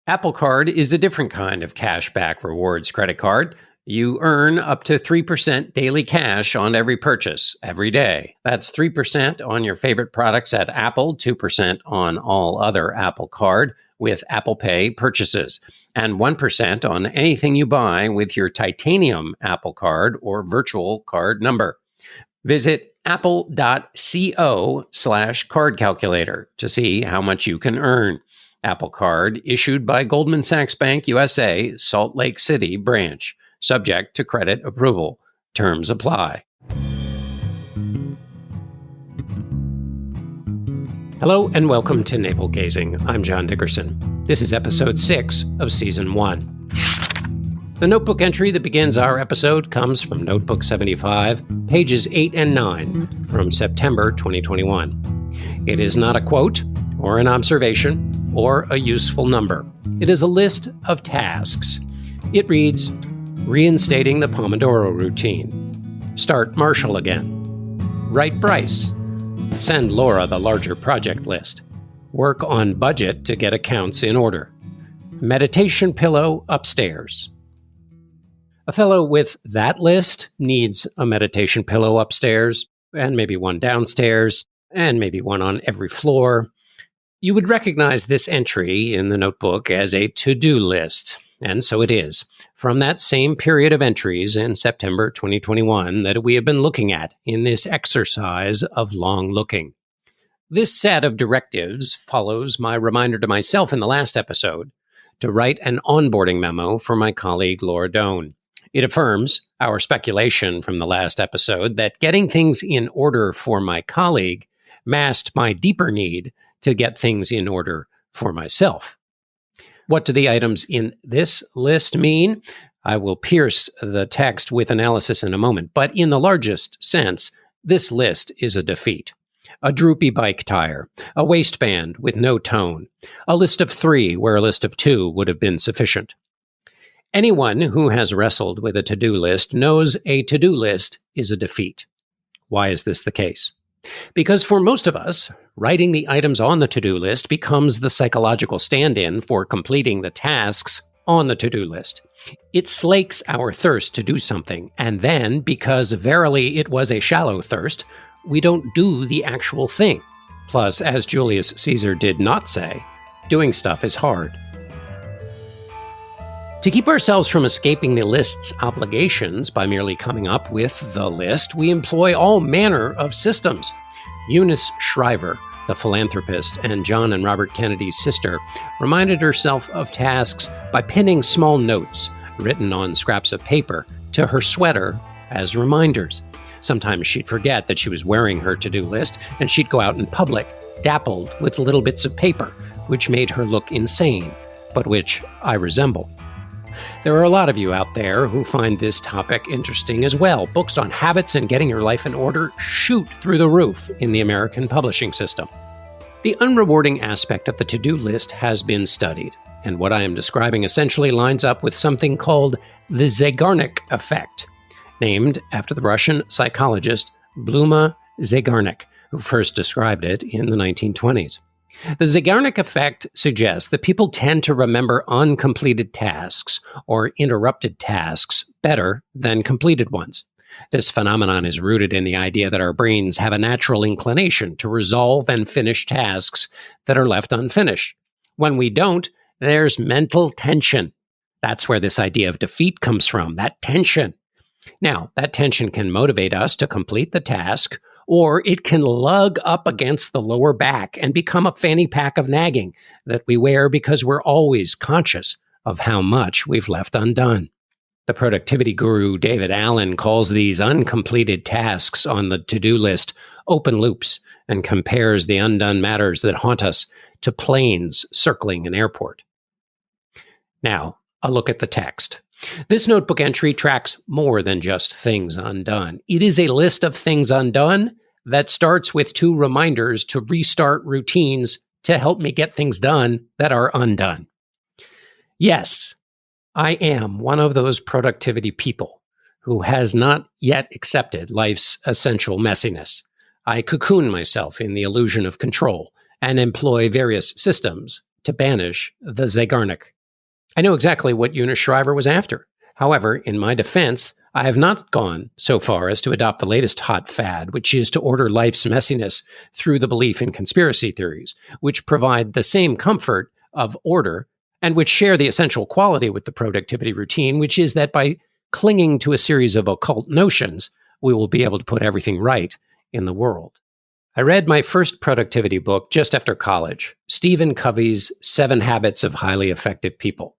Apple Card is a different kind of cashback rewards credit card. You earn up to 3% daily cash on every purchase every day. That's 3% on your favorite products at Apple, 2% on all other Apple Card with Apple Pay purchases, and 1% on anything you buy with your titanium Apple Card or virtual card number. Visit apple.co/card calculator to see how much you can earn. Apple Card issued by Goldman Sachs Bank USA, Salt Lake City branch. Subject to credit approval. Terms apply. Hello and welcome to Navel Gazing. I'm John Dickerson. This is episode 6 of season 1. The notebook entry that begins our episode comes from Notebook 75, pages 8 and 9 from September 2021. It is not a quote or an observation or a useful number. It is a list of tasks. It reads, Reinstating the Pomodoro Routine. Start Marshall again. Write Brice. Send Laura the larger project list. Work on budget to get accounts in order. Meditation pillow upstairs. A fellow with that list needs a meditation pillow upstairs, and maybe one downstairs, and maybe one on every floor. You would recognize this entry in the notebook as a to-do list, and so it is, from that same period of entries in September 2021 that we have been looking at in this exercise of long looking. This set of directives follows my reminder to myself in the last episode to write an onboarding memo for my colleague Laura Doan. It affirms our speculation from the last episode that getting things in order for my colleague masked my deeper need to get things in order for myself. What do the items in this list mean? I will pierce the text with analysis in a moment, but in the largest sense, this list is a defeat. A droopy bike tire, a waistband with no tone, a list of 3 where a list of 2 would have been sufficient. Anyone who has wrestled with a to-do list knows a to-do list is a defeat. Why is this the case? Because for most of us, writing the items on the to-do list becomes the psychological stand-in for completing the tasks on the to-do list. It slakes our thirst to do something, and then, because verily it was a shallow thirst, we don't do the actual thing. Plus, as Julius Caesar did not say, doing stuff is hard. To keep ourselves from escaping the list's obligations by merely coming up with the list, we employ all manner of systems. Eunice Shriver, the philanthropist and John and Robert Kennedy's sister, reminded herself of tasks by pinning small notes written on scraps of paper to her sweater as reminders. Sometimes she'd forget that she was wearing her to-do list, and she'd go out in public, dappled with little bits of paper, which made her look insane, but which I resemble. There are a lot of you out there who find this topic interesting as well. Books on habits and getting your life in order shoot through the roof in the American publishing system. The unrewarding aspect of the to-do list has been studied, and what I am describing essentially lines up with something called the Zeigarnik effect, named after the Russian psychologist Bluma Zeigarnik, who first described it in the 1920s. The Zeigarnik effect suggests that people tend to remember uncompleted tasks or interrupted tasks better than completed ones. This phenomenon is rooted in the idea that our brains have a natural inclination to resolve and finish tasks that are left unfinished. When we don't, there's mental tension. That's where this idea of defeat comes from, that tension. Now, that tension can motivate us to complete the task, or it can lug up against the lower back and become a fanny pack of nagging that we wear because we're always conscious of how much we've left undone. The productivity guru David Allen calls these uncompleted tasks on the to-do list open loops and compares the undone matters that haunt us to planes circling an airport. Now, a look at the text. This notebook entry tracks more than just things undone. It is a list of things undone that starts with 2 reminders to restart routines to help me get things done that are undone. Yes, I am one of those productivity people who has not yet accepted life's essential messiness. I cocoon myself in the illusion of control and employ various systems to banish the Zeigarnik. I know exactly what Eunice Shriver was after. However, in my defense, I have not gone so far as to adopt the latest hot fad, which is to order life's messiness through the belief in conspiracy theories, which provide the same comfort of order and which share the essential quality with the productivity routine, which is that by clinging to a series of occult notions, we will be able to put everything right in the world. I read my first productivity book just after college, Stephen Covey's 7 Habits of Highly Effective People.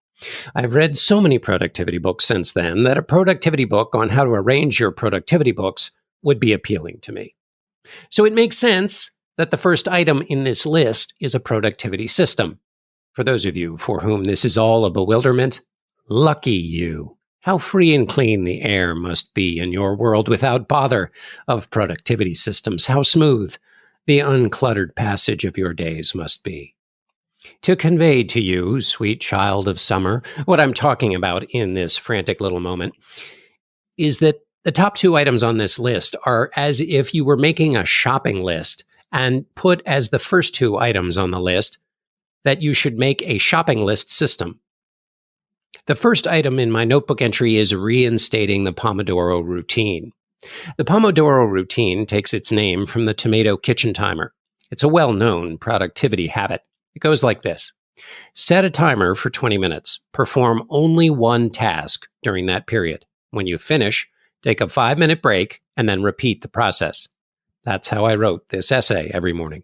I've read so many productivity books since then that a productivity book on how to arrange your productivity books would be appealing to me. So it makes sense that the first item in this list is a productivity system. For those of you for whom this is all a bewilderment, lucky you. How free and clean the air must be in your world without bother of productivity systems. How smooth the uncluttered passage of your days must be. To convey to you, sweet child of summer, what I'm talking about in this frantic little moment is that the top 2 items on this list are as if you were making a shopping list and put as the first 2 items on the list that you should make a shopping list system. The first item in my notebook entry is reinstating the Pomodoro Routine. The Pomodoro Routine takes its name from the tomato kitchen timer. It's a well-known productivity habit. It goes like this. Set a timer for 20 minutes. Perform only one task during that period. When you finish, take a 5-minute break and then repeat the process. That's how I wrote this essay every morning.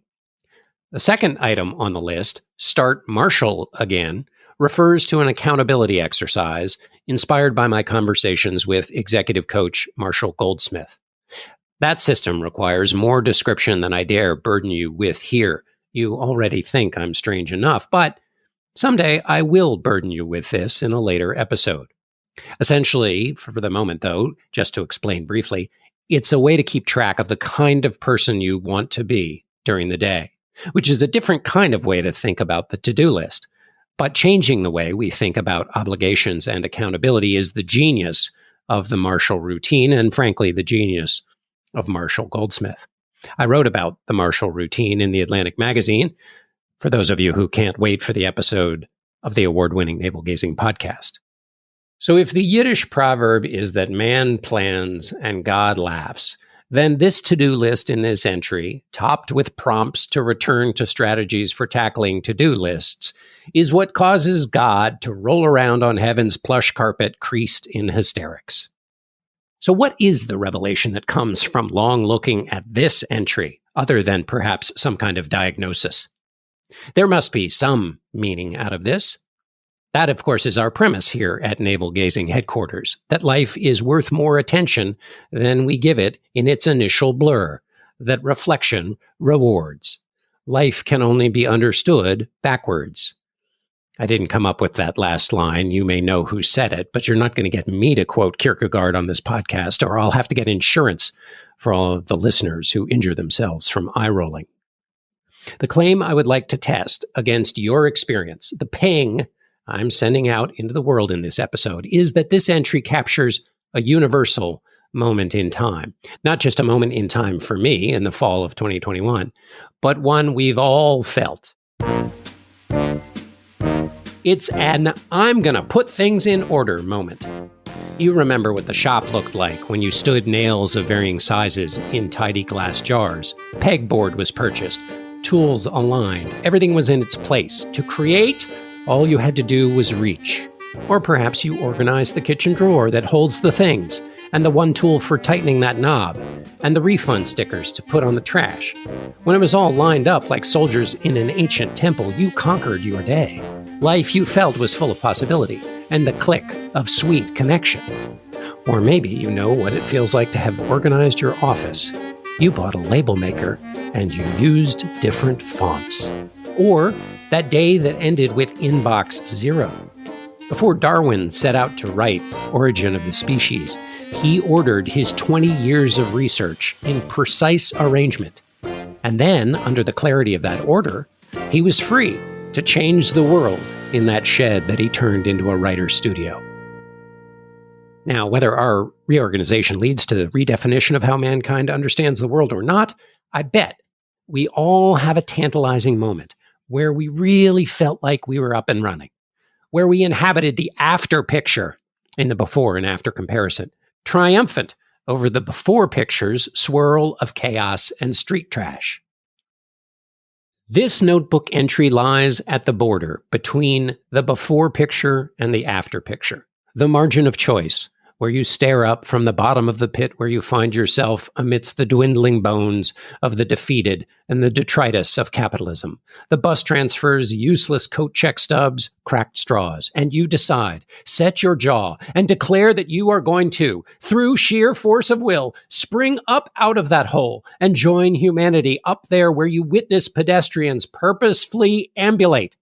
The second item on the list, Start Marshall Again, refers to an accountability exercise inspired by my conversations with executive coach Marshall Goldsmith. That system requires more description than I dare burden you with here. You already think I'm strange enough, but someday I will burden you with this in a later episode. Essentially, for the moment though, just to explain briefly, it's a way to keep track of the kind of person you want to be during the day, which is a different kind of way to think about the to-do list. But changing the way we think about obligations and accountability is the genius of the Marshall Routine and, frankly, the genius of Marshall Goldsmith. I wrote about the Marshall Routine in the Atlantic magazine, for those of you who can't wait for the episode of the award-winning Navel Gazing podcast. So if the Yiddish proverb is that man plans and God laughs, then this to-do list in this entry, topped with prompts to return to strategies for tackling to-do lists, is what causes God to roll around on heaven's plush carpet creased in hysterics. So what is the revelation that comes from long looking at this entry, other than perhaps some kind of diagnosis? There must be some meaning out of this. That, of course, is our premise here at Navel Gazing headquarters, that life is worth more attention than we give it in its initial blur, that reflection rewards. Life can only be understood backwards. I didn't come up with that last line. You may know who said it, but you're not going to get me to quote Kierkegaard on this podcast, or I'll have to get insurance for all of the listeners who injure themselves from eye-rolling. The claim I would like to test against your experience, the ping I'm sending out into the world in this episode, is that this entry captures a universal moment in time. Not just a moment in time for me in the fall of 2021, but one we've all felt. It's an I'm going to put things in order moment. You remember what the shop looked like when you stood nails of varying sizes in tidy glass jars. Pegboard was purchased, tools aligned, everything was in its place. To create, all you had to do was reach. Or perhaps you organized the kitchen drawer that holds the things, and the one tool for tightening that knob, and the refund stickers to put on the trash. When it was all lined up like soldiers in an ancient temple, you conquered your day. Life, you felt, was full of possibility and the click of sweet connection. Or maybe you know what it feels like to have organized your office. You bought a label maker and you used different fonts. Or that day that ended with Inbox 0. Before Darwin set out to write Origin of the Species, he ordered his 20 years of research in precise arrangement. And then, under the clarity of that order, he was free to change the world in that shed that he turned into a writer's studio. Now, whether our reorganization leads to the redefinition of how mankind understands the world or not, I bet we all have a tantalizing moment where we really felt like we were up and running, where we inhabited the after picture in the before and after comparison, triumphant over the before picture's swirl of chaos and street trash. This notebook entry lies at the border between the before picture and the after picture, the margin of choice, where you stare up from the bottom of the pit where you find yourself amidst the dwindling bones of the defeated and the detritus of capitalism, the bus transfers, useless coat check stubs, cracked straws, and you decide, set your jaw, and declare that you are going to, through sheer force of will, spring up out of that hole and join humanity up there where you witness pedestrians purposefully ambulate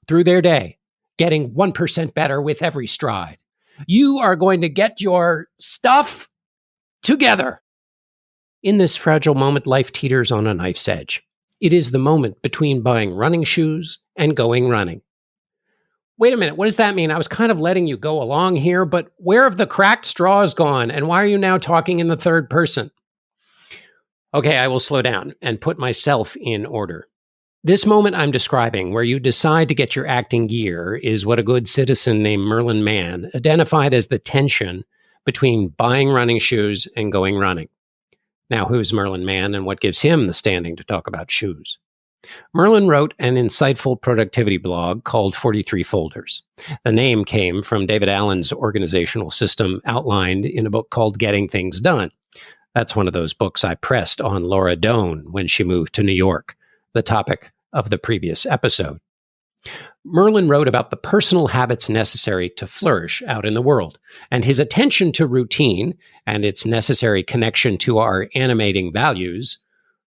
through their day, getting 1% better with every stride. You are going to get your stuff together. In this fragile moment, life teeters on a knife's edge. It is the moment between buying running shoes and going running. Wait a minute, what does that mean? I was kind of letting you go along here, but where have the cracked straws gone, and why are you now talking in the third person? Okay, I will slow down and put myself in order. This moment I'm describing, where you decide to get your acting gear, is what a good citizen named Merlin Mann identified as the tension between buying running shoes and going running. Now, who's Merlin Mann and what gives him the standing to talk about shoes? Merlin wrote an insightful productivity blog called 43 Folders. The name came from David Allen's organizational system outlined in a book called Getting Things Done. That's one of those books I pressed on Laura Doan when she moved to New York, the topic of the previous episode. Merlin wrote about the personal habits necessary to flourish out in the world, and his attention to routine and its necessary connection to our animating values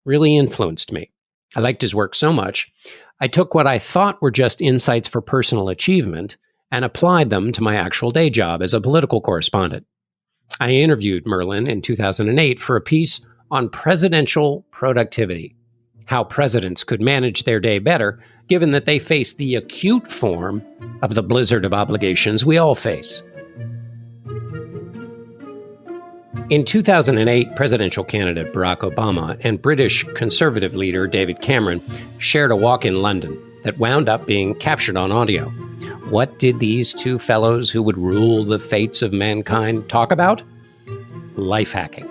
really influenced me. I liked his work so much, I took what I thought were just insights for personal achievement and applied them to my actual day job as a political correspondent. I interviewed Merlin in 2008 for a piece on presidential productivity, how presidents could manage their day better, given that they face the acute form of the blizzard of obligations we all face. In 2008, presidential candidate Barack Obama and British conservative leader David Cameron shared a walk in London that wound up being captured on audio. What did these two fellows who would rule the fates of mankind talk about? Life hacking.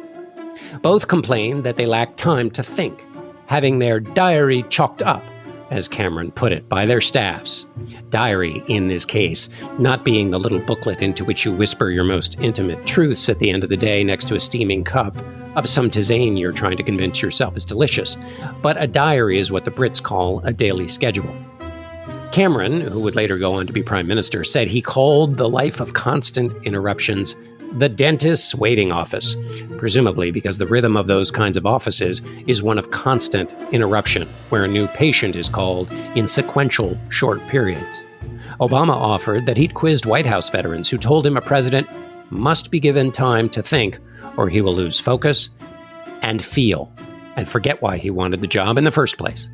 Both complained that they lacked time to think, having their diary chalked up, as Cameron put it, by their staffs. Diary, in this case, not being the little booklet into which you whisper your most intimate truths at the end of the day next to a steaming cup of some tisane you're trying to convince yourself is delicious, but a diary is what the Brits call a daily schedule. Cameron, who would later go on to be prime minister, said he called the life of constant interruptions the dentist's waiting office, presumably because the rhythm of those kinds of offices is one of constant interruption, where a new patient is called in sequential short periods. Obama offered that he'd quizzed White House veterans who told him a president must be given time to think or he will lose focus and feel and forget why he wanted the job in the first place.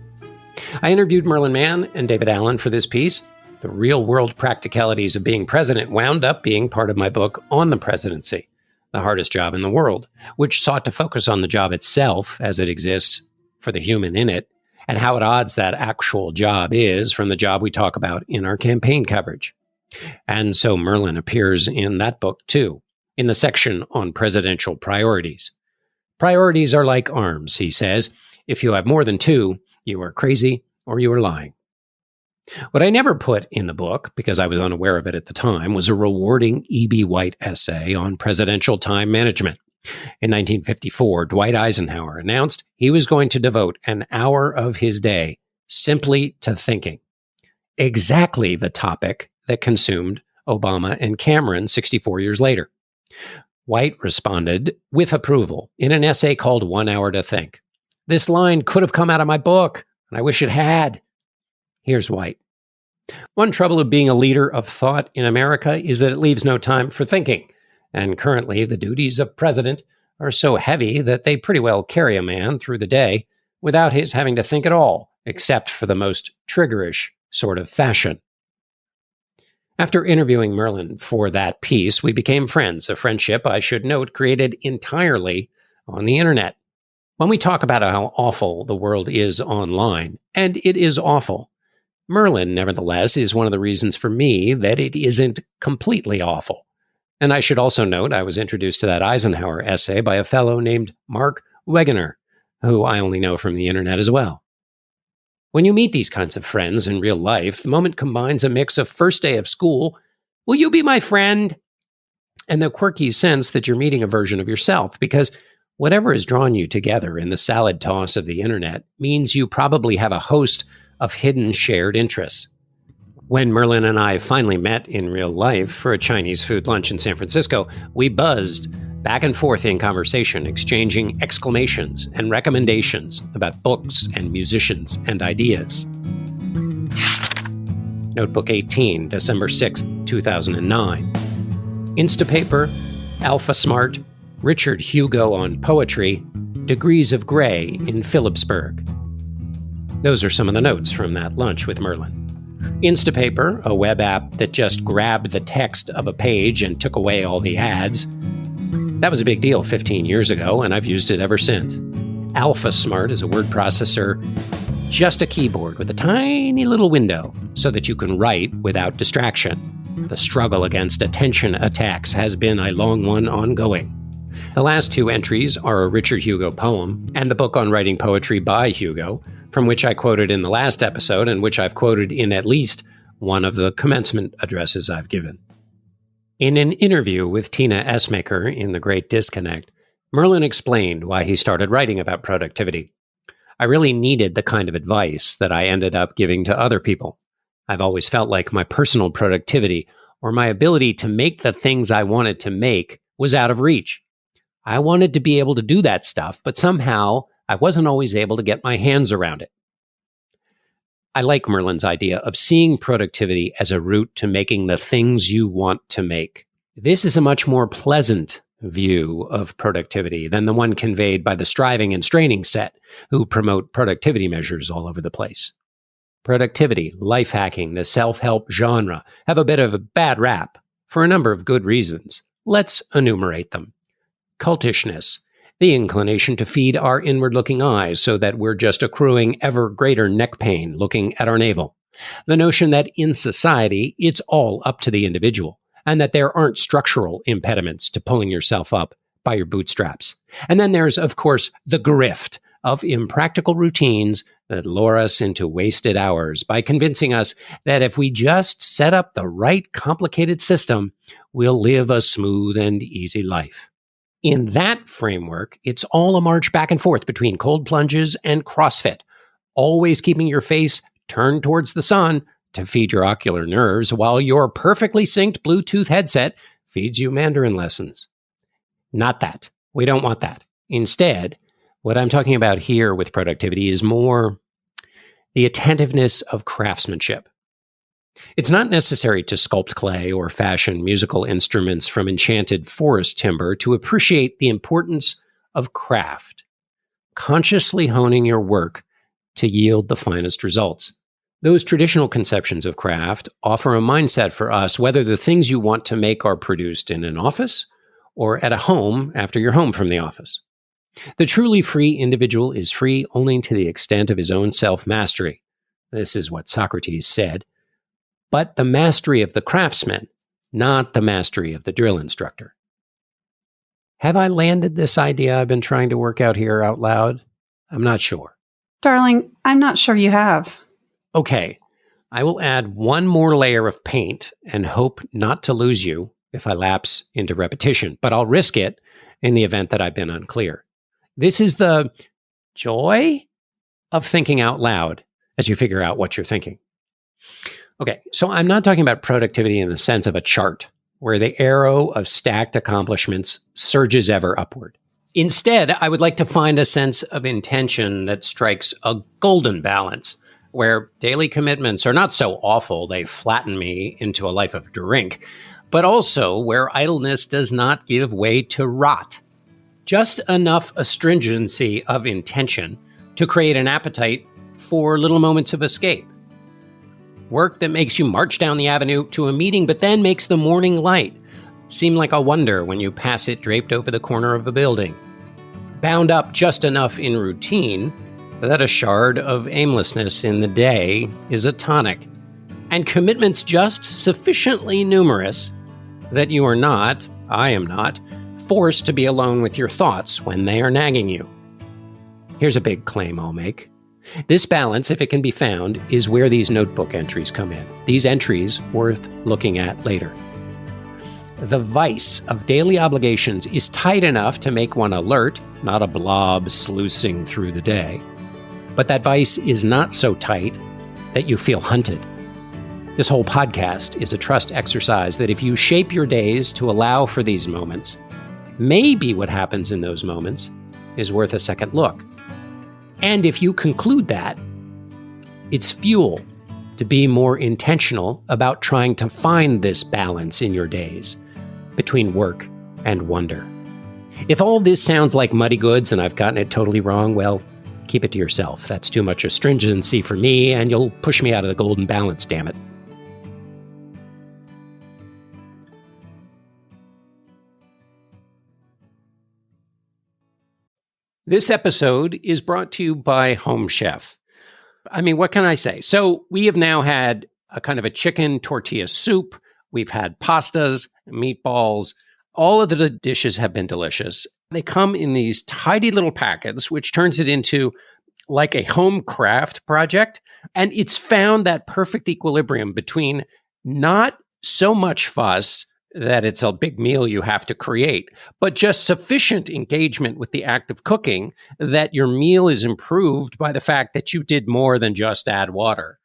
I interviewed Merlin Mann and David Allen for this piece. The real-world practicalities of being president wound up being part of my book On the Presidency, the hardest job in the world, which sought to focus on the job itself as it exists for the human in it, and how at odds that actual job is from the job we talk about in our campaign coverage. And so Merlin appears in that book too, in the section on presidential priorities. Priorities are like arms, he says. If you have more than two, you are crazy or you are lying. What I never put in the book, because I was unaware of it at the time, was a rewarding E.B. White essay on presidential time management. In 1954, Dwight Eisenhower announced he was going to devote an hour of his day simply to thinking. Exactly the topic that consumed Obama and Cameron 64 years later. White responded with approval in an essay called 1 Hour to Think. This line could have come out of my book, and I wish it had. Here's White. One trouble of being a leader of thought in America is that it leaves no time for thinking. And currently, the duties of president are so heavy that they pretty well carry a man through the day without his having to think at all, except for the most triggerish sort of fashion. After interviewing Merlin for that piece, we became friends, a friendship, I should note, created entirely on the internet. When we talk about how awful the world is online, and it is awful, Merlin, nevertheless, is one of the reasons for me that it isn't completely awful. And I should also note I was introduced to that Eisenhower essay by a fellow named Mark Wegener, who I only know from the internet as well. When you meet these kinds of friends in real life, the moment combines a mix of first day of school, will you be my friend? And the quirky sense that you're meeting a version of yourself, because whatever has drawn you together in the salad toss of the internet means you probably have a host of hidden shared interests. When Merlin and I finally met in real life for a Chinese food lunch in San Francisco, we buzzed back and forth in conversation, exchanging exclamations and recommendations about books and musicians and ideas. Notebook 18, December 6th, 2009. Instapaper, Alpha Smart, Richard Hugo on poetry, Degrees of Gray in Philipsburg. Those are some of the notes from that lunch with Merlin. Instapaper, a web app that just grabbed the text of a page and took away all the ads. That was a big deal 15 years ago, and I've used it ever since. Alpha Smart is a word processor, just a keyboard with a tiny little window so that you can write without distraction. The struggle against attention attacks has been a long one ongoing. The last two entries are a Richard Hugo poem and the book on writing poetry by Hugo, from which I quoted in the last episode and which I've quoted in at least one of the commencement addresses I've given. In an interview with Tina Essmaker in The Great Disconnect, Merlin explained why he started writing about productivity. I really needed the kind of advice that I ended up giving to other people. I've always felt like my personal productivity or my ability to make the things I wanted to make was out of reach. I wanted to be able to do that stuff, but somehow I wasn't always able to get my hands around it. I like Merlin's idea of seeing productivity as a route to making the things you want to make. This is a much more pleasant view of productivity than the one conveyed by the striving and straining set who promote productivity measures all over the place. Productivity, life hacking, the self-help genre have a bit of a bad rap for a number of good reasons. Let's enumerate them. Cultishness, the inclination to feed our inward-looking eyes so that we're just accruing ever greater neck pain looking at our navel. The notion that in society, it's all up to the individual, and that there aren't structural impediments to pulling yourself up by your bootstraps. And then there's, of course, the grift of impractical routines that lure us into wasted hours by convincing us that if we just set up the right complicated system, we'll live a smooth and easy life. In that framework, it's all a march back and forth between cold plunges and CrossFit, always keeping your face turned towards the sun to feed your ocular nerves while your perfectly synced Bluetooth headset feeds you Mandarin lessons. Not that. We don't want that. Instead, what I'm talking about here with productivity is more the attentiveness of craftsmanship. It's not necessary to sculpt clay or fashion musical instruments from enchanted forest timber to appreciate the importance of craft, consciously honing your work to yield the finest results. Those traditional conceptions of craft offer a mindset for us whether the things you want to make are produced in an office or at a home after you're home from the office. The truly free individual is free only to the extent of his own self-mastery. This is what Socrates said. But the mastery of the craftsman, not the mastery of the drill instructor. Have I landed this idea I've been trying to work out here out loud? I'm not sure. Darling, I'm not sure you have. Okay, I will add one more layer of paint and hope not to lose you if I lapse into repetition, but I'll risk it in the event that I've been unclear. This is the joy of thinking out loud as you figure out what you're thinking. Okay, so I'm not talking about productivity in the sense of a chart where the arrow of stacked accomplishments surges ever upward. Instead, I would like to find a sense of intention that strikes a golden balance where daily commitments are not so awful they flatten me into a life of drink, but also where idleness does not give way to rot. Just enough astringency of intention to create an appetite for little moments of escape. Work that makes you march down the avenue to a meeting, but then makes the morning light seem like a wonder when you pass it draped over the corner of a building. Bound up just enough in routine that a shard of aimlessness in the day is a tonic, and commitments just sufficiently numerous that you are not, I am not, forced to be alone with your thoughts when they are nagging you. Here's a big claim I'll make. This balance, if it can be found, is where these notebook entries come in. These entries worth looking at later. The vice of daily obligations is tight enough to make one alert, not a blob sluicing through the day. But that vice is not so tight that you feel hunted. This whole podcast is a trust exercise that if you shape your days to allow for these moments, maybe what happens in those moments is worth a second look. And if you conclude that, it's fuel to be more intentional about trying to find this balance in your days between work and wonder. If all this sounds like muddy goods and I've gotten it totally wrong, well, keep it to yourself. That's too much astringency for me, and you'll push me out of the golden balance, damn it. This episode is brought to you by Home Chef. I mean, what can I say? So we have now had a kind of a chicken tortilla soup. We've had pastas, meatballs. All of the dishes have been delicious. They come in these tidy little packets, which turns it into like a home craft project. And it's found that perfect equilibrium between not so much fuss that it's a big meal you have to create, but just sufficient engagement with the act of cooking that your meal is improved by the fact that you did more than just add water.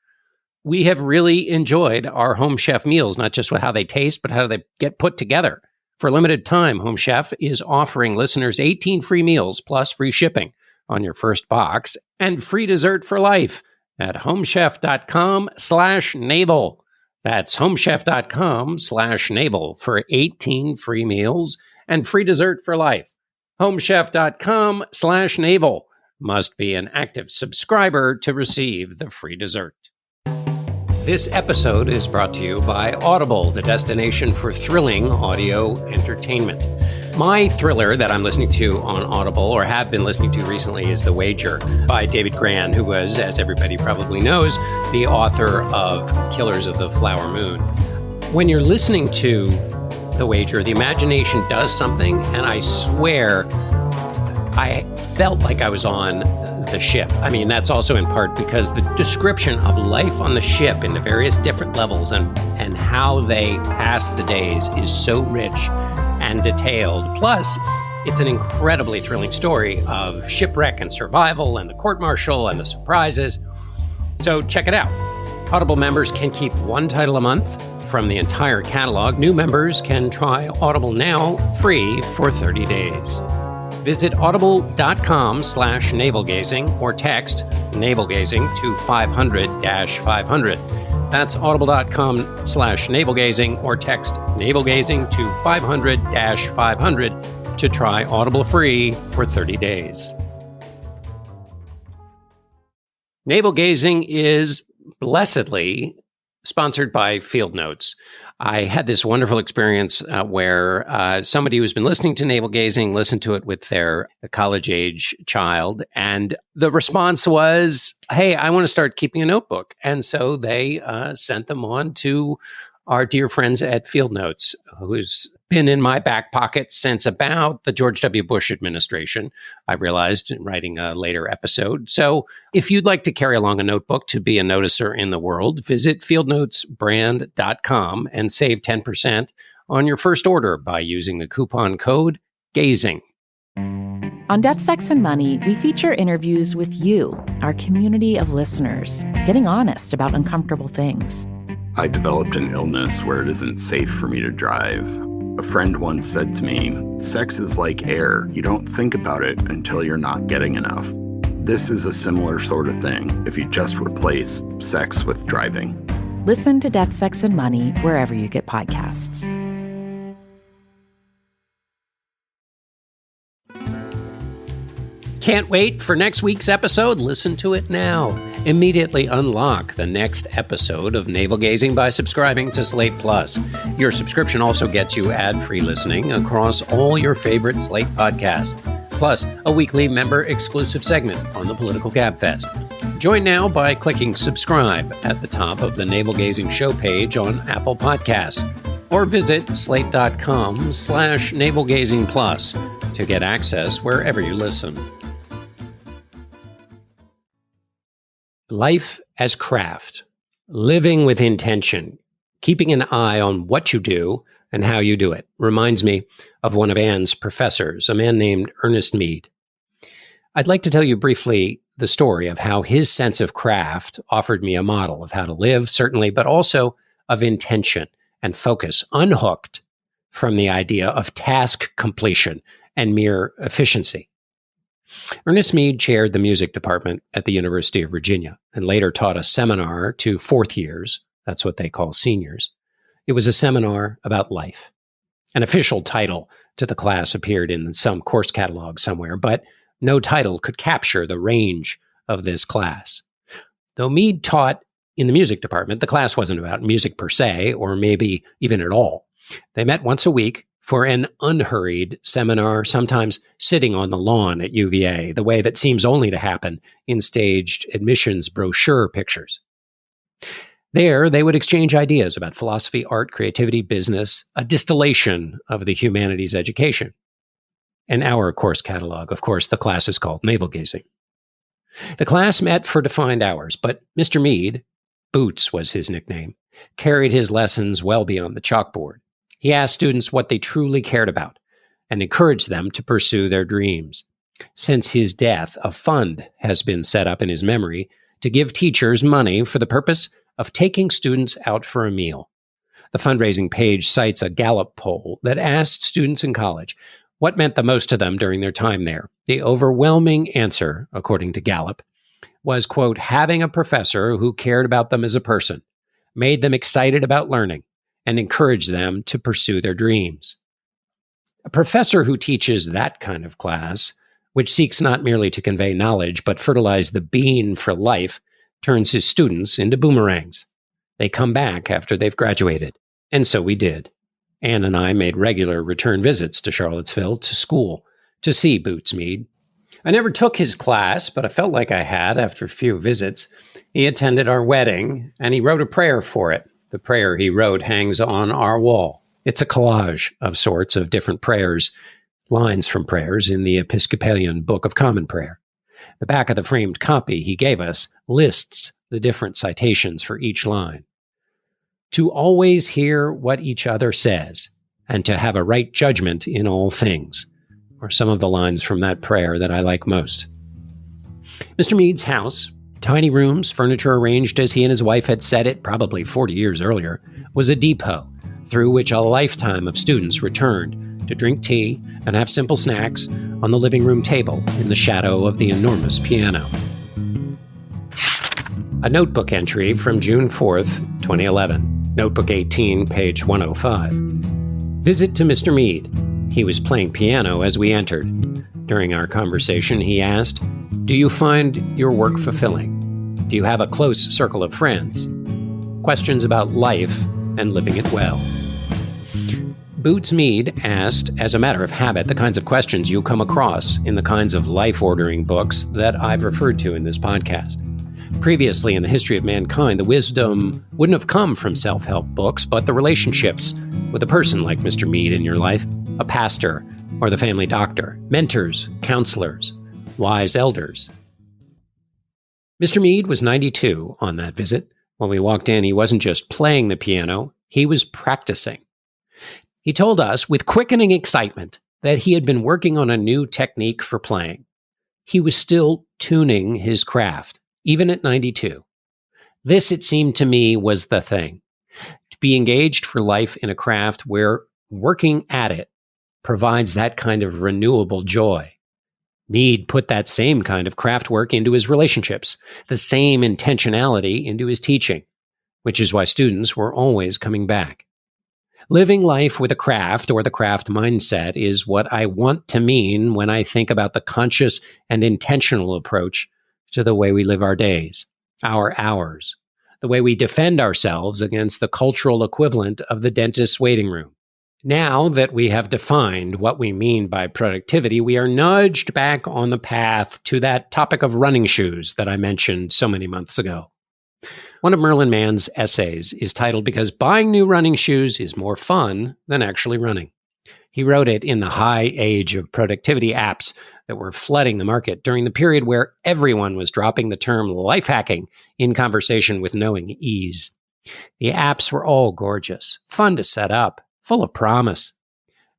We have really enjoyed our Home Chef meals, not just with how they taste, but how they get put together. For a limited time, Home Chef is offering listeners 18 free meals plus free shipping on your first box and free dessert for life at homechef.com/navel. That's homechef.com/navel for 18 free meals and free dessert for life. Homechef.com/navel. Must be an active subscriber to receive the free dessert. This episode is brought to you by Audible, the destination for thrilling audio entertainment. My thriller that I'm listening to on Audible, or have been listening to recently, is The Wager by David Grann, who was, as everybody probably knows, the author of Killers of the Flower Moon. When you're listening to The Wager, the imagination does something, and I swear I felt like I was on the ship. I mean, that's also in part because the description of life on the ship in the various different levels and how they pass the days is so rich and detailed. Plus, it's an incredibly thrilling story of shipwreck and survival and the court-martial and the surprises. So check it out. Audible members can keep one title a month from the entire catalog. New members can try Audible now free for 30 days. Visit audible.com/navelgazing or text navelgazing to 500-500. That's audible.com/navelgazing or text navelgazing to 500-500 to try Audible free for 30 days. Navel Gazing is blessedly sponsored by Field Notes. I had this wonderful experience where somebody who's been listening to Navel Gazing listened to it with their college-age child, and the response was, hey, I want to start keeping a notebook. And so they sent them on to our dear friends at Field Notes, who's been in my back pocket since about the George W. Bush administration, I realized in writing a later episode. So if you'd like to carry along a notebook to be a noticer in the world, visit fieldnotesbrand.com and save 10% on your first order by using the coupon code GAZING. On Death, Sex, and Money, we feature interviews with you, our community of listeners, getting honest about uncomfortable things. I developed an illness where it isn't safe for me to drive. A friend once said to me, sex is like air. You don't think about it until you're not getting enough. This is a similar sort of thing if you just replace sex with driving. Listen to Death, Sex, and Money wherever you get podcasts. Can't wait for next week's episode? Listen to it now. Immediately unlock the next episode of Navel Gazing by subscribing to Slate Plus. Your subscription also gets you ad-free listening across all your favorite Slate podcasts. plus a weekly member-exclusive segment on the political Gabfest. Join now by clicking subscribe at the top of the Navel Gazing show page on Apple Podcasts, or visit slate.com/navelgazingplus to get access wherever you listen. Life as craft, living with intention, keeping an eye on what you do and how you do it, reminds me of one of Anne's professors, a man named Ernest Mead. I'd like to tell you briefly the story of how his sense of craft offered me a model of how to live, certainly, but also of intention and focus, unhooked from the idea of task completion and mere efficiency. Ernest Mead chaired the music department at the University of Virginia and later taught a seminar to fourth years. That's what they call seniors. It was a seminar about life. An official title to the class appeared in some course catalog somewhere, but no title could capture the range of this class. Though Mead taught in the music department, the class wasn't about music per se, or maybe even at all. They met once a week for an unhurried seminar, sometimes sitting on the lawn at UVA, the way that seems only to happen in staged admissions brochure pictures. There, they would exchange ideas about philosophy, art, creativity, business, a distillation of the humanities education. In our course catalog, of course, the class is called Navel Gazing. The class met for defined hours, but Mr. Mead, Boots was his nickname, carried his lessons well beyond the chalkboard. He asked students what they truly cared about and encouraged them to pursue their dreams. Since his death, a fund has been set up in his memory to give teachers money for the purpose of taking students out for a meal. The fundraising page cites a Gallup poll that asked students in college what meant the most to them during their time there. The overwhelming answer, according to Gallup, was, quote, having a professor who cared about them as a person, made them excited about learning, and encouraged them to pursue their dreams. A professor who teaches that kind of class, which seeks not merely to convey knowledge, but fertilize the bean for life, turns his students into boomerangs. They come back after they've graduated. And so we did. Anne and I made regular return visits to Charlottesville, to school, to see Boots Mead. I never took his class, but I felt like I had after a few visits. He attended our wedding, and he wrote a prayer for it. The prayer he wrote hangs on our wall. It's a collage of sorts of different prayers, lines from prayers in the Episcopalian Book of Common Prayer. The back of the framed copy he gave us lists the different citations for each line. To always hear what each other says, and to have a right judgment in all things, are some of the lines from that prayer that I like most. Mr. Mead's house, tiny rooms, furniture arranged as he and his wife had set it probably 40 years earlier, was a depot through which a lifetime of students returned to drink tea and have simple snacks on the living room table in the shadow of the enormous piano. A notebook entry from June 4th, 2011, Notebook 18, page 105. Visit to Mr. Mead. He was playing piano as we entered. During our conversation, he asked, "Do you find your work fulfilling? Do you have a close circle of friends?" Questions about life and living it well. Boots Mead asked, as a matter of habit, the kinds of questions you'll come across in the kinds of life-ordering books that I've referred to in this podcast. Previously in the history of mankind, the wisdom wouldn't have come from self-help books, but the relationships with a person like Mr. Mead in your life, a pastor or the family doctor, mentors, counselors, wise elders. Mr. Mead was 92 on that visit. When we walked in, he wasn't just playing the piano, he was practicing. He told us with quickening excitement that he had been working on a new technique for playing. He was still tuning his craft, even at 92. This, it seemed to me, was the thing. To be engaged for life in a craft where working at it provides that kind of renewable joy. Mead put that same kind of craft work into his relationships, the same intentionality into his teaching, which is why students were always coming back. Living life with a craft or the craft mindset is what I want to mean when I think about the conscious and intentional approach to the way we live our days, our hours, the way we defend ourselves against the cultural equivalent of the dentist's waiting room, Now that we have defined what we mean by productivity, we are nudged back on the path to that topic of running shoes that I mentioned so many months ago. One of Merlin Mann's essays is titled "Because Buying New Running Shoes is More Fun Than Actually Running." He wrote it in the high age of productivity apps that were flooding the market during the period where everyone was dropping the term life hacking in conversation with knowing ease. The apps were all gorgeous, fun to set up, full of promise.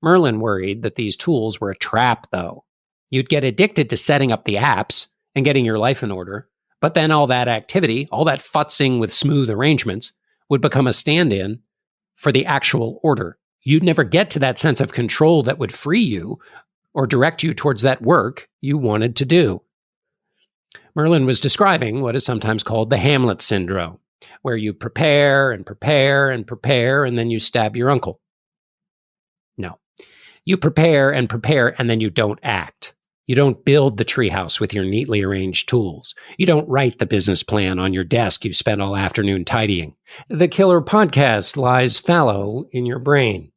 Merlin worried that these tools were a trap, though. You'd get addicted to setting up the apps and getting your life in order, but then all that activity, all that futzing with smooth arrangements, would become a stand-in for the actual order. You'd never get to that sense of control that would free you or direct you towards that work you wanted to do. Merlin was describing what is sometimes called the Hamlet syndrome, where you prepare and prepare and prepare, and then you stab your uncle. No. You prepare and prepare, and then you don't act. You don't build the treehouse with your neatly arranged tools. You don't write the business plan on your desk you spent all afternoon tidying. The killer podcast lies fallow in your brain.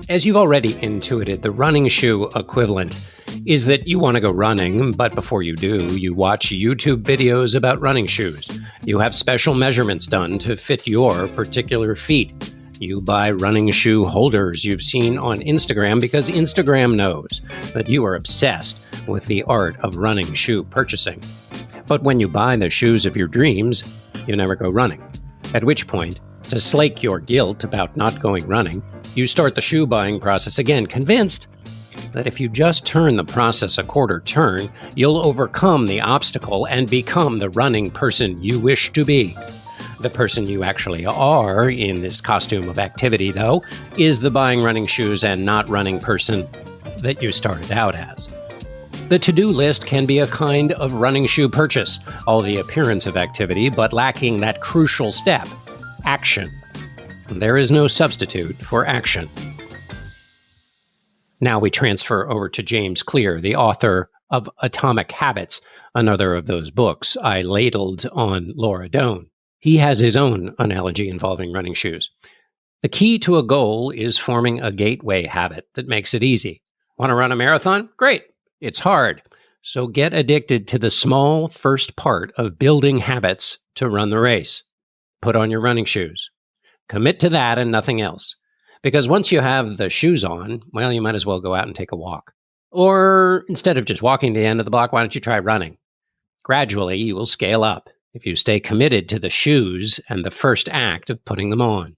As you've already intuited, the running shoe equivalent is that you want to go running, but before you do, you watch YouTube videos about running shoes. You have special measurements done to fit your particular feet. You buy running shoe holders you've seen on Instagram because Instagram knows that you are obsessed with the art of running shoe purchasing. But when you buy the shoes of your dreams, you never go running. At which point, to slake your guilt about not going running, you start the shoe buying process again, convinced that if you just turn the process a quarter turn, you'll overcome the obstacle and become the running person you wish to be. The person you actually are in this costume of activity, though, is the buying running shoes and not running person that you started out as. The to-do list can be a kind of running shoe purchase, all the appearance of activity, but lacking that crucial step, action. There is no substitute for action. Now we transfer over to James Clear, the author of Atomic Habits, another of those books I ladled on Laura Doan. He has his own analogy involving running shoes. The key to a goal is forming a gateway habit that makes it easy. Want to run a marathon? Great. It's hard. So get addicted to the small first part of building habits to run the race. Put on your running shoes. Commit to that and nothing else. Because once you have the shoes on, well, you might as well go out and take a walk. Or instead of just walking to the end of the block, why don't you try running? Gradually, you will scale up if you stay committed to the shoes and the first act of putting them on.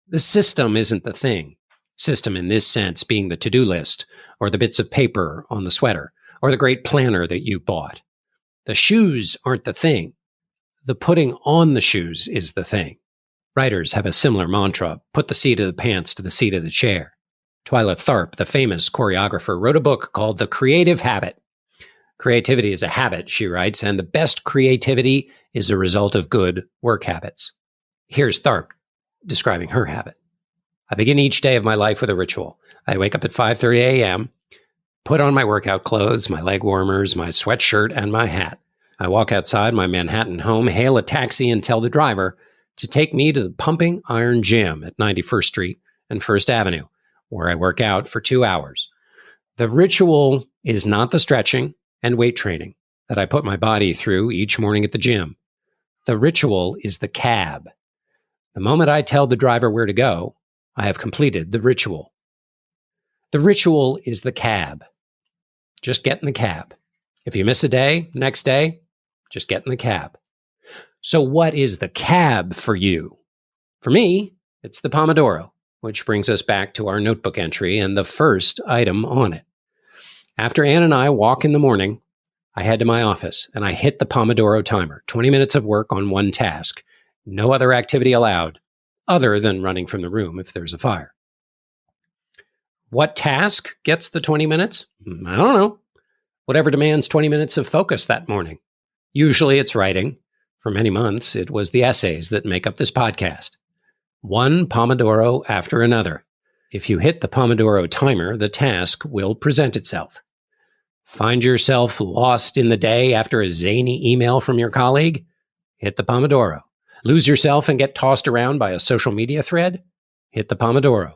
The system isn't the thing. System in this sense being the to-do list, or the bits of paper on the sweater, or the great planner that you bought. The shoes aren't the thing. The putting on the shoes is the thing. Writers have a similar mantra: put the seat of the pants to the seat of the chair. Twyla Tharp, the famous choreographer, wrote a book called The Creative Habit. Creativity is a habit, she writes, and the best creativity is the result of good work habits. Here's Tharp describing her habit. I begin each day of my life with a ritual. I wake up at 5:30 a.m., put on my workout clothes, my leg warmers, my sweatshirt, and my hat. I walk outside my Manhattan home, hail a taxi, and tell the driver to take me to the Pumping Iron Gym at 91st Street and 1st Avenue, where I work out for 2 hours. The ritual is not the stretching and weight training that I put my body through each morning at the gym. The ritual is the cab. The moment I tell the driver where to go, I have completed the ritual. The ritual is the cab. Just get in the cab. If you miss a day, next day, just get in the cab. So what is the cab for you? For me, it's the Pomodoro, which brings us back to our notebook entry and the first item on it. After Ann and I walk in the morning, I head to my office and I hit the Pomodoro timer, 20 minutes of work on one task. No other activity allowed, other than running from the room if there's a fire. What task gets the 20 minutes? I don't know. Whatever demands 20 minutes of focus that morning. Usually it's writing. For many months, it was the essays that make up this podcast. One Pomodoro after another. If you hit the Pomodoro timer, the task will present itself. Find yourself lost in the day after a zany email from your colleague? Hit the Pomodoro. Lose yourself and get tossed around by a social media thread? Hit the Pomodoro.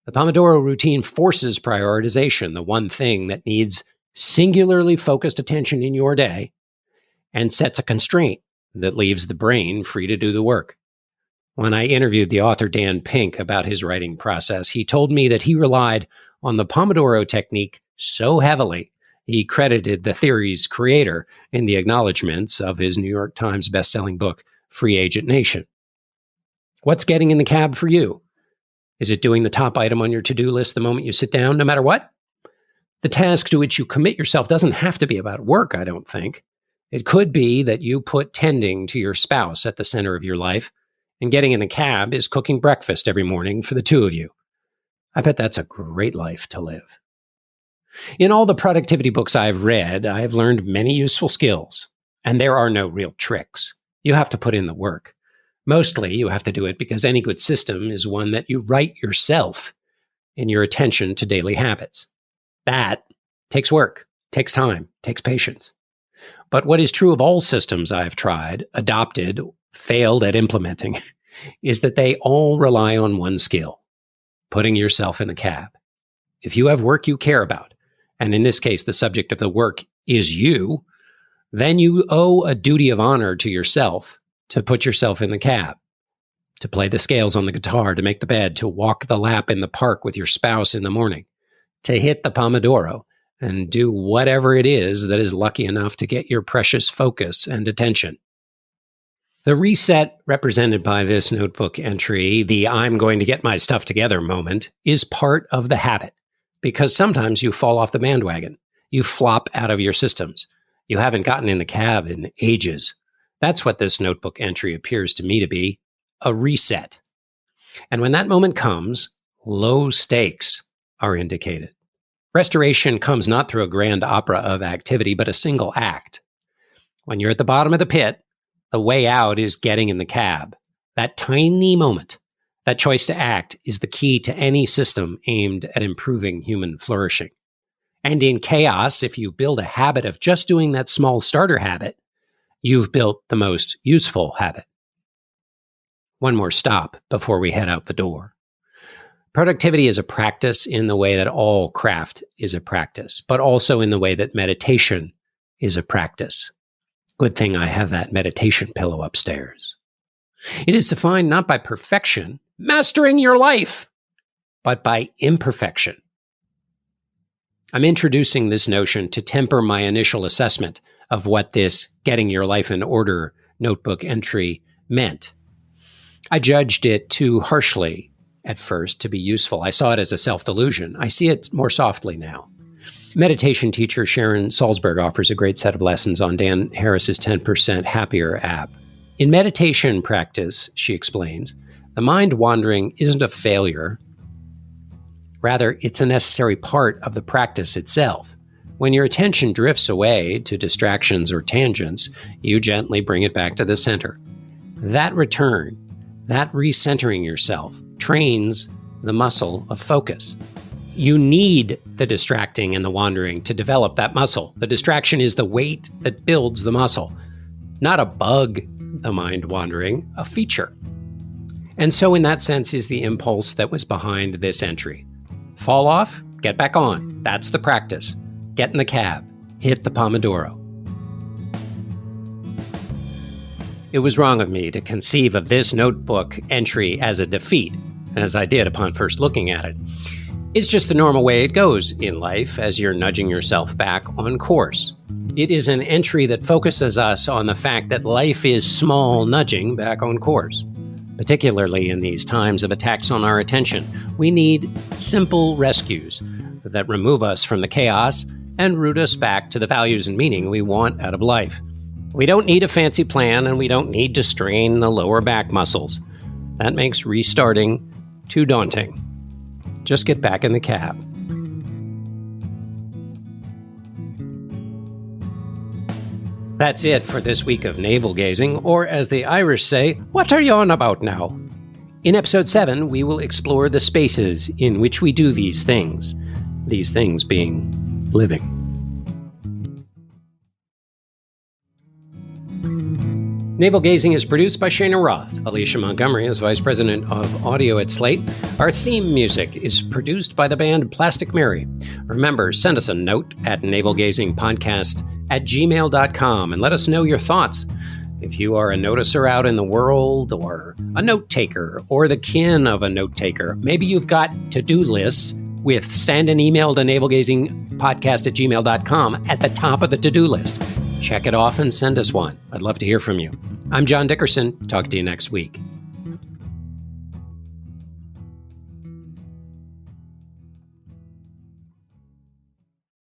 The Pomodoro routine forces prioritization, the one thing that needs singularly focused attention in your day, and sets a constraint that leaves the brain free to do the work. When I interviewed the author Dan Pink about his writing process, he told me that he relied on the Pomodoro technique so heavily, he credited the theory's creator in the acknowledgments of his New York Times bestselling book, Free Agent Nation. What's getting in the cab for you? Is it doing the top item on your to-do list the moment you sit down, no matter what? The task to which you commit yourself doesn't have to be about work, I don't think. It could be that you put tending to your spouse at the center of your life, and getting in the cab is cooking breakfast every morning for the two of you. I bet that's a great life to live. In all the productivity books I've read, I have learned many useful skills, and there are no real tricks. You have to put in the work. Mostly, you have to do it because any good system is one that you write yourself in your attention to daily habits. That takes work, takes time, takes patience. But what is true of all systems I've tried, adopted, failed at implementing, is that they all rely on one skill: putting yourself in the cab. If you have work you care about, and in this case, the subject of the work is you, then you owe a duty of honor to yourself to put yourself in the cab, to play the scales on the guitar, to make the bed, to walk the lap in the park with your spouse in the morning, to hit the Pomodoro and do whatever it is that is lucky enough to get your precious focus and attention. The reset represented by this notebook entry, the I'm going to get my stuff together moment, is part of the habit. Because sometimes you fall off the bandwagon. You flop out of your systems. You haven't gotten in the cab in ages. That's what this notebook entry appears to me to be, a reset. And when that moment comes, low stakes are indicated. Restoration comes not through a grand opera of activity, but a single act. When you're at the bottom of the pit, the way out is getting in the cab. That tiny moment, that choice to act, is the key to any system aimed at improving human flourishing. And in chaos, if you build a habit of just doing that small starter habit, you've built the most useful habit. One more stop before we head out the door. Productivity is a practice in the way that all craft is a practice, but also in the way that meditation is a practice. Good thing I have that meditation pillow upstairs. It is defined not by perfection, mastering your life, but by imperfection. I'm introducing this notion to temper my initial assessment of what this getting your life in order notebook entry meant. I judged it too harshly at first to be useful. I saw it as a self-delusion. I see it more softly now. Meditation teacher Sharon Salzberg offers a great set of lessons on Dan Harris's 10% Happier app. In meditation practice, she explains, the mind wandering isn't a failure. Rather, it's a necessary part of the practice itself. When your attention drifts away to distractions or tangents, you gently bring it back to the center. That return, that recentering yourself, trains the muscle of focus. You need the distracting and the wandering to develop that muscle. The distraction is the weight that builds the muscle. Not a bug, the mind wandering, a feature. And so in that sense is the impulse that was behind this entry. Fall off, get back on. That's the practice. Get in the cab. Hit the Pomodoro. It was wrong of me to conceive of this notebook entry as a defeat, as I did upon first looking at it. It's just the normal way it goes in life as you're nudging yourself back on course. It is an entry that focuses us on the fact that life is small nudging back on course. Particularly in these times of attacks on our attention, we need simple rescues that remove us from the chaos and root us back to the values and meaning we want out of life. We don't need a fancy plan, and we don't need to strain the lower back muscles. That makes restarting too daunting. Just get back in the cab. That's it for this week of navel gazing, or as the Irish say, what are you on about now? In episode 7, we will explore the spaces in which we do these things being living. Navel Gazing is produced by Shana Roth. Alicia Montgomery is Vice President of Audio at Slate. Our theme music is produced by the band Plastic Mary. Remember, send us a note at navelgazingpodcast@gmail.com and let us know your thoughts. If you are a noticer out in the world, or a note taker, or the kin of a note taker, maybe you've got to-do lists with send an email to navelgazingpodcast@gmail.com at the top of the to-do list. Check it off and send us one. I'd love to hear from you. I'm John Dickerson. Talk to you next week.